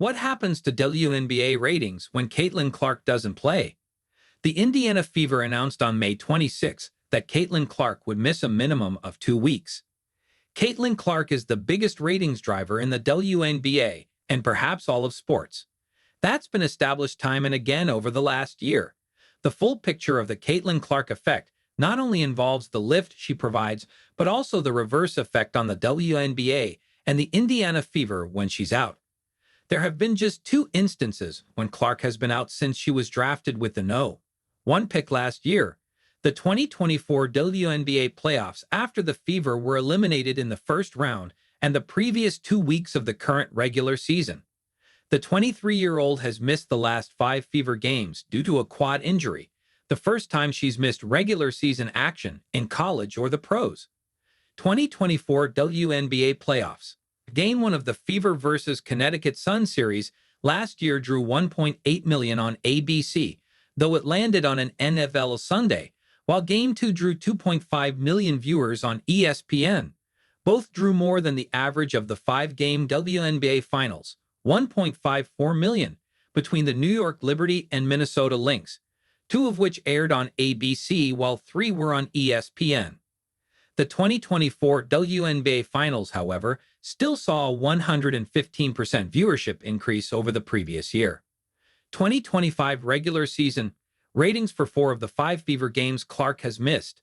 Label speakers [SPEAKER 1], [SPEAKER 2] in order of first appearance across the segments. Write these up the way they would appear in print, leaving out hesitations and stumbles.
[SPEAKER 1] What happens to WNBA ratings when Caitlin Clark doesn't play? The Indiana Fever announced on May 26 that Caitlin Clark would miss a minimum of 2 weeks. Caitlin Clark is the biggest ratings driver in the WNBA and perhaps all of sports. That's been established time and again over the last year. The full picture of the Caitlin Clark effect not only involves the lift she provides, but also the reverse effect on the WNBA and the Indiana Fever when she's out. There have been just 2 instances when Clark has been out since she was drafted with the No. 1 pick last year, the 2024 WNBA playoffs after the Fever were eliminated in the first round and the previous 2 weeks of the current regular season. The 23-year-old has missed the last 5 Fever games due to a quad injury, the first time she's missed regular season action in college or the pros. 2024 WNBA playoffs. Game 1 of the Fever vs. Connecticut Sun series last year drew 1.8 million on ABC, though it landed on an NFL Sunday, while Game 2 drew 2.5 million viewers on ESPN. Both drew more than the average of the 5-game WNBA Finals, 1.54 million, between the New York Liberty and Minnesota Lynx, 2 of which aired on ABC while 3 were on ESPN. The 2024 WNBA Finals, however, still saw a 115% viewership increase over the previous year. 2025 regular season ratings for 4 of the 5 Fever games Clark has missed.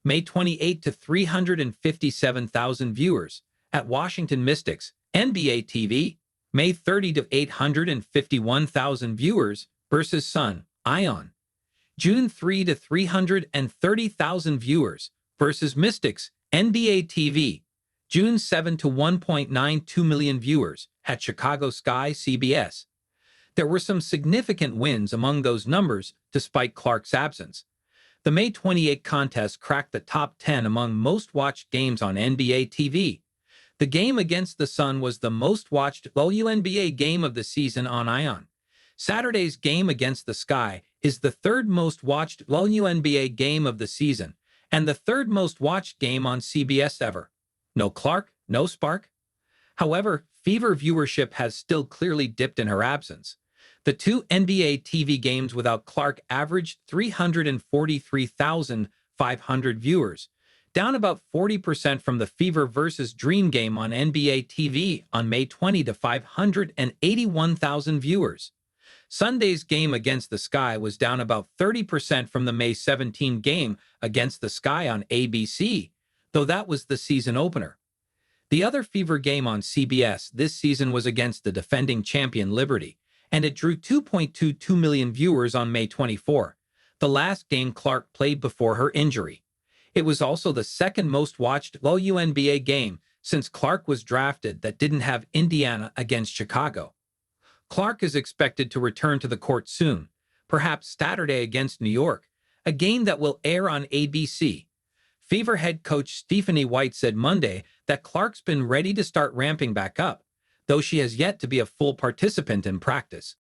[SPEAKER 1] May 28 to 357,000 viewers at Washington Mystics, NBA TV. May 30 to 851,000 viewers versus Sun, Ion. June 3 to 330,000 viewers versus Mystics, NBA TV. June 7 to 1.92 million viewers at Chicago Sky, CBS. There were some significant wins among those numbers despite Clark's absence. The May 28 contest cracked the top 10 among most-watched games on NBA TV. The game against the Sun was the most-watched WNBA game of the season on Ion. Saturday's game against the Sky is the 3rd most-watched WNBA game of the season and the 3rd most-watched game on CBS ever. No Clark, no spark. However, Fever viewership has still clearly dipped in her absence. The 2 NBA TV games without Clark averaged 343,500 viewers, down about 40% from the Fever vs. Dream game on NBA TV on May 20 to 581,000 viewers. Sunday's game against the Sky was down about 30% from the May 17 game against the Sky on ABC, though that was the season opener. The other Fever game on CBS this season was against the defending champion Liberty, and it drew 2.22 million viewers on May 24, the last game Clark played before her injury. It was also the 2nd most-watched WNBA game since Clark was drafted that didn't have Indiana against Chicago. Clark is expected to return to the court soon, perhaps Saturday against New York, a game that will air on ABC. Fever head coach Stephanie White said Monday that Clark's been ready to start ramping back up, though she has yet to be a full participant in practice.